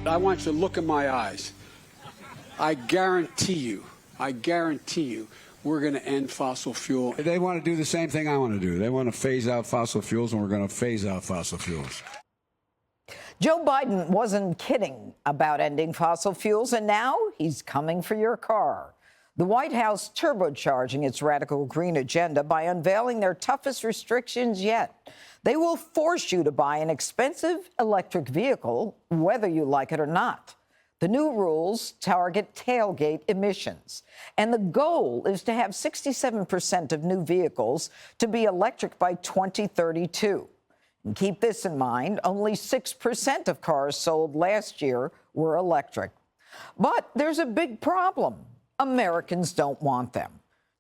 I want you to look in my eyes. I guarantee you, we're going to end fossil fuel. They want to do the same thing I want to do. They want to phase out fossil fuels, and we're going to phase out fossil fuels. Joe Biden wasn't kidding about ending fossil fuels, and now he's coming for your car. The White House turbocharging its radical green agenda by unveiling their toughest restrictions yet. They will force you to buy an expensive electric vehicle, whether you like it or not. The new rules target tailgate emissions, and the goal is to have 67% of new vehicles to be electric by 2032. And keep this in mind, only 6% of cars sold last year were electric. But there's a big problem. Americans don't want them.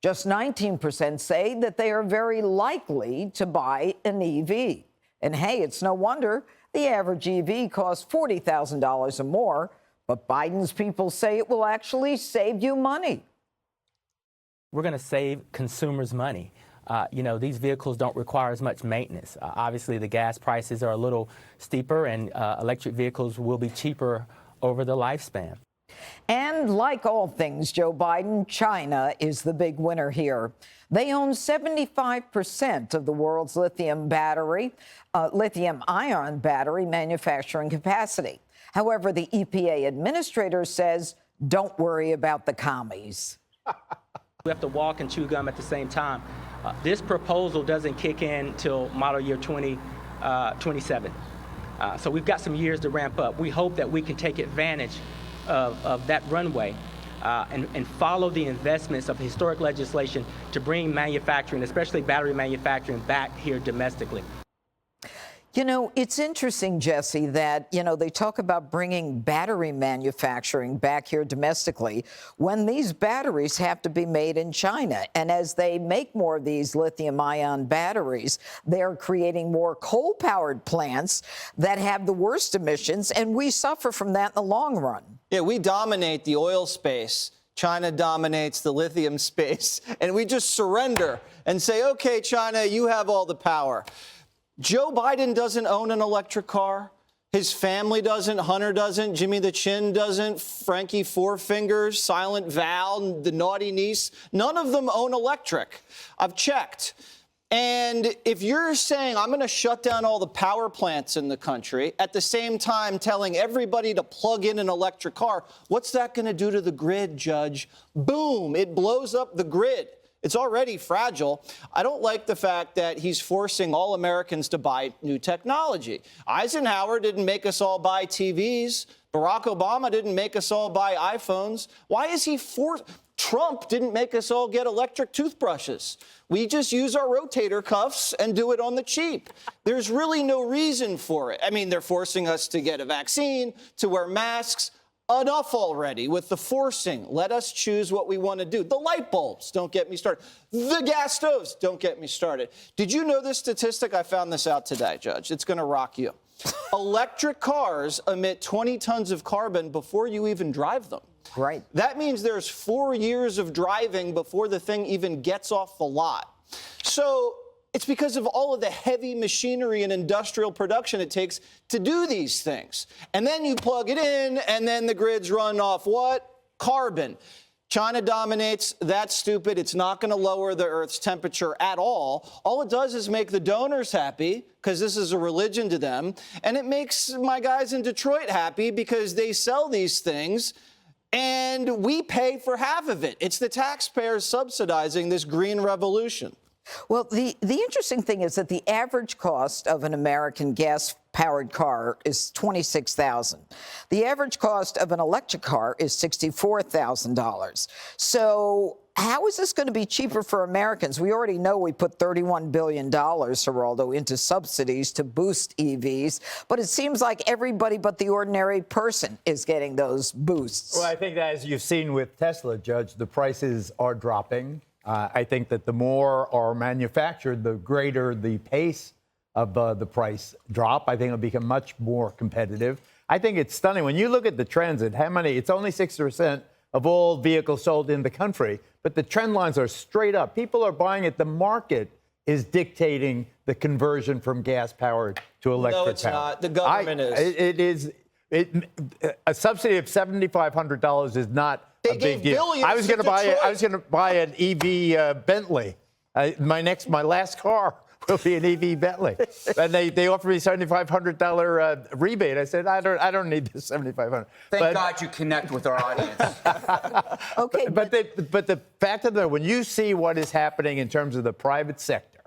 Just 19% say that they are very likely to buy an EV. And hey, it's no wonder the average EV costs $40,000 or more, but Biden's people say it will actually save you money. We're going to save consumers money. These vehicles don't require as much maintenance. Obviously, the gas prices are a little steeper, and electric vehicles will be cheaper over the lifespan. And like all things, Joe Biden, China is the big winner here. They own 75% of the world's lithium-ion battery manufacturing capacity. However, the EPA administrator says, don't worry about the commies. We have to walk and chew gum at the same time. This proposal doesn't kick in till model year 2027. So we've got some years to ramp up. We hope that we can take advantage of that runway and follow the investments of historic legislation to bring manufacturing, especially battery manufacturing, back here domestically. You know, it's interesting, Jesse, that, they talk about bringing battery manufacturing back here domestically when these batteries have to be made in China. And as they make more of these lithium-ion batteries, they're creating more coal-powered plants that have the worst emissions, and we suffer from that in the long run. Yeah, we dominate the oil space. China dominates the lithium space, and we just surrender and say, okay, China, you have all the power. Joe Biden doesn't own an electric car. His family doesn't. Hunter doesn't. Jimmy the Chin doesn't. Frankie Four Fingers, Silent Val, the naughty niece. None of them own electric. I've checked. And if you're saying I'm going to shut down all the power plants in the country, at the same time telling everybody to plug in an electric car, what's that going to do to the grid, Judge? Boom, it blows up the grid. It's already fragile. I don't like the fact that he's forcing all Americans to buy new technology. Eisenhower didn't make us all buy TVs. Barack Obama didn't make us all buy iPhones. Why is he Trump didn't make us all get electric toothbrushes. We just use our rotator cuffs and do it on the cheap. There's really no reason for it. I mean, they're forcing us to get a vaccine, to wear masks. Enough already with the forcing. Let us choose what we want to do. The light bulbs, don't get me started. The gas stoves, don't get me started. Did you know this statistic? I found this out today, Judge. It's going to rock you. Electric cars emit 20 tons of carbon before you even drive them. Right. That means there's 4 years of driving before the thing even gets off the lot. So it's because of all of the heavy machinery and industrial production it takes to do these things. And then you plug it in, and then the grids run off what? Carbon. China dominates. That's stupid. It's not going to lower the Earth's temperature at all. All it does is make the donors happy, because this is a religion to them. And it makes my guys in Detroit happy because they sell these things, and we pay for half of it. It's the taxpayers subsidizing this green revolution. Well, the interesting thing is that the average cost of an American gas-powered car is $26,000. The average cost of an electric car is $64,000. So how is this going to be cheaper for Americans? We already know we put $31 billion, Geraldo, into subsidies to boost EVs, but it seems like everybody but the ordinary person is getting those boosts. Well, I think that, as you've seen with Tesla, Judge, the prices are dropping. I think that the more are manufactured, the greater the pace of the price drop. I think it'll become much more competitive. I think it's stunning. When you look at the trends and how many, it's only 6% of all vehicles sold in the country, but the trend lines are straight up. People are buying it. The market is dictating the conversion from gas-powered to electric power. No, it's not. The government is. It is. A subsidy of $7,500 is not They a big gave deal. billions I was to going to buy. Detroit. I was going to buy an EV Bentley. My last car will be an EV Bentley, and they offered me $7,500 rebate. I said I don't need this $7,500. Thank God you connect with our audience. Okay, But the fact of the matter, when you see what is happening in terms of the private sector,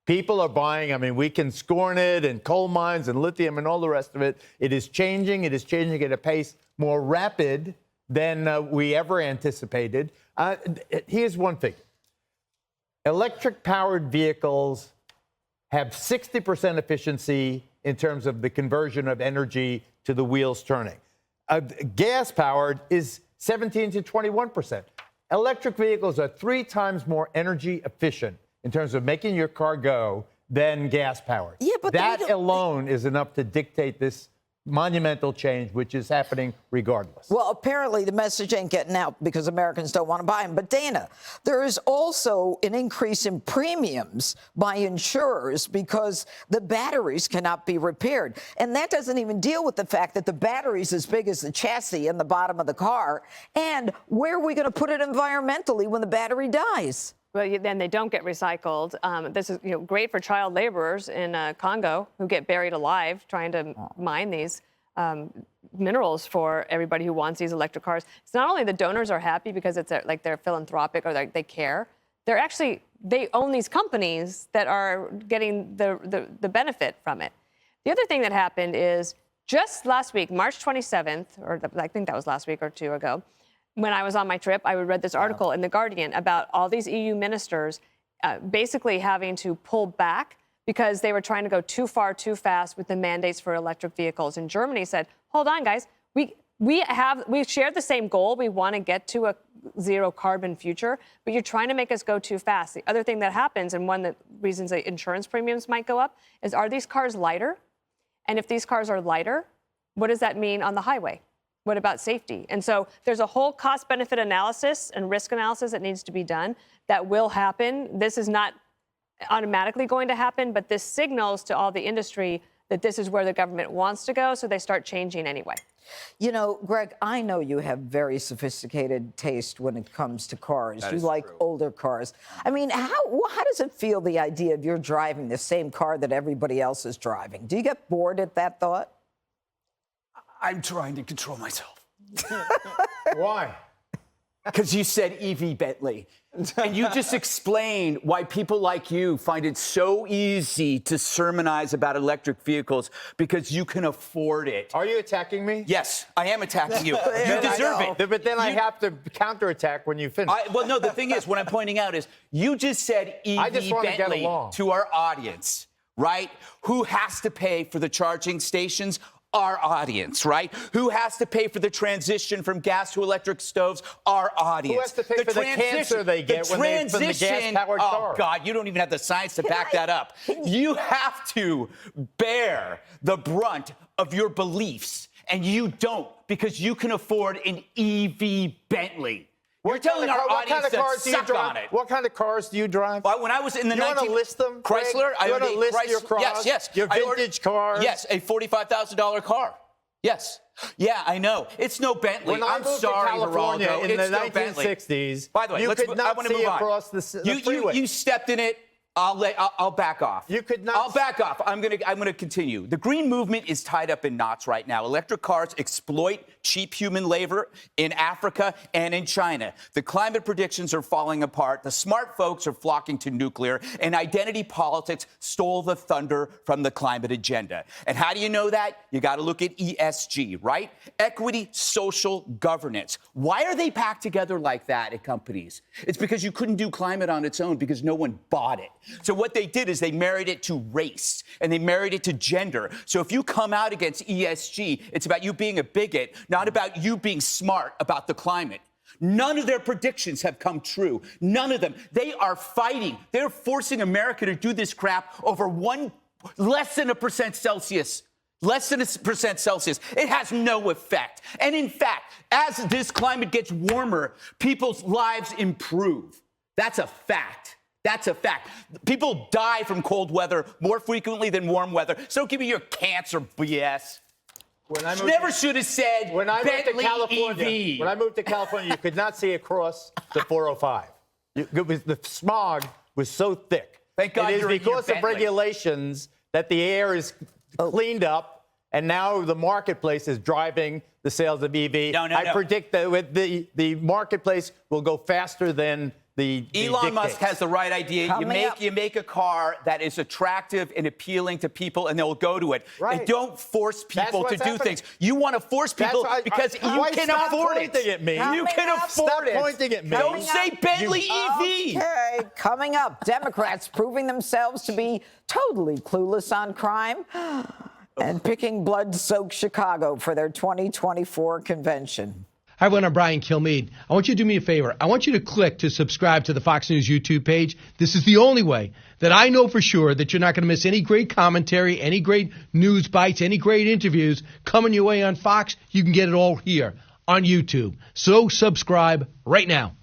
people are buying. I mean, we can scorn it, and coal mines and lithium and all the rest of it. It is changing. It is changing at a pace more rapid than we ever anticipated. Here's one figure. Electric-powered vehicles have 60% efficiency in terms of the conversion of energy to the wheels turning. Gas-powered is 17 to 21%. Electric vehicles are 3 times more energy efficient in terms of making your car go than gas-powered. Yeah, but that alone is enough to dictate this monumental change, which is happening regardless. well, apparently the message ain't getting out because Americans don't want to buy them. But Dana, there is also an increase in premiums by insurers because the batteries cannot be repaired. And that doesn't even deal with the fact that the battery's as big as the chassis in the bottom of the car. And where are we going to put it environmentally when the battery dies? Well, then they don't get recycled. This is great for child laborers in Congo who get buried alive trying to mine these minerals for everybody who wants these electric cars. It's not only the donors are happy because it's like they're philanthropic or they care. They own these companies that are getting the benefit from it. The other thing that happened is just last week, March 27th, or I think that was last week or 2 ago, when I was on my trip, I read this article in The Guardian about all these EU ministers basically having to pull back because they were trying to go too far, too fast with the mandates for electric vehicles. And Germany said, hold on, guys, we share the same goal. We want to get to a zero carbon future, but you're trying to make us go too fast. The other thing that happens, and one of the reasons that insurance premiums might go up, is are these cars lighter? And if these cars are lighter, what does that mean on the highway? What about safety? And so there's a whole cost-benefit analysis and risk analysis that needs to be done that will happen. This is not automatically going to happen, but this signals to all the industry that this is where the government wants to go, so they start changing anyway. You know, Greg, I know you have very sophisticated taste when it comes to cars. You like older cars. I mean, how does it feel, the idea of you're driving the same car that everybody else is driving? Do you get bored at that thought? I'm trying to control myself. Why? Because you said EV Bentley. And you just explained why people like you find it so easy to sermonize about electric vehicles because you can afford it. Are you attacking me? Yes, I am attacking you. You deserve it. But then I have to counterattack when you finish. Well, no, the thing is, what I'm pointing out is you just said I just EV wanna get Bentley along. to our audience, right? Who has to pay for the charging stations? Our audience, right? Who has to pay for the transition from gas to electric stoves? Our audience. Who has to pay for the cancer they get when they from the gas-powered car? Oh, God, you don't even have the science to back that up. You have to bear the brunt of your beliefs, and you don't because you can afford an EV Bentley. You're telling our audience to suck on it. What kind of cars do you drive? Well, when I was in the You want to list them? Chrysler, You want to list your cars? Yes. Your vintage cars? Yes, a $45,000 car. Yes. Yeah, I know. It's no Bentley. When I I'm moved sorry, to California Geraldo. in It's the no Bentley. 1960s, By the way, you could I not want to see move on. across the freeway. You stepped in it. I'll back off. You could not. I'll back off. I'm gonna continue. The green movement is tied up in knots right now. Electric cars exploit cheap human labor in Africa and in China. The climate predictions are falling apart. The smart folks are flocking to nuclear, and identity politics stole the thunder from the climate agenda. And how do you know that? You got to look at ESG, right? Equity, social governance. Why are they packed together like that at companies? It's because you couldn't do climate on its own because no one bought it. So what they did is they married it to race and they married it to gender. So if you come out against ESG, it's about you being a bigot, not about you being smart about the climate. None of their predictions have come true. None of them. They are fighting. They're forcing America to do this crap over less than 1% Celsius. Less than 1% Celsius. It has no effect. And in fact, as this climate gets warmer, people's lives improve. That's a fact. That's a fact. People die from cold weather more frequently than warm weather. So don't give me your cancer BS. Never should have said When I moved to Bentley California, EV. when I moved to California, you could not see across the 405. The smog was so thick. Thank God it is you're in your because of Bentley. regulations that the air is cleaned up, and now the marketplace is driving the sales of EV. I predict that with the marketplace will go faster than the Elon Musk has the right idea. You make a car that is attractive and appealing to people, and they'll go to it. Right. And don't force people to do happening. things. You want to force people because you can afford it. At me. You can afford it. Stop pointing at me. Don't say Bentley EV. Okay, coming up, Democrats proving themselves to be totally clueless on crime and picking blood-soaked Chicago for their 2024 convention. Hi, everyone. I'm Brian Kilmeade. I want you to do me a favor. I want you to click to subscribe to the Fox News YouTube page. This is the only way that I know for sure that you're not going to miss any great commentary, any great news bites, any great interviews coming your way on Fox. You can get it all here on YouTube. So subscribe right now.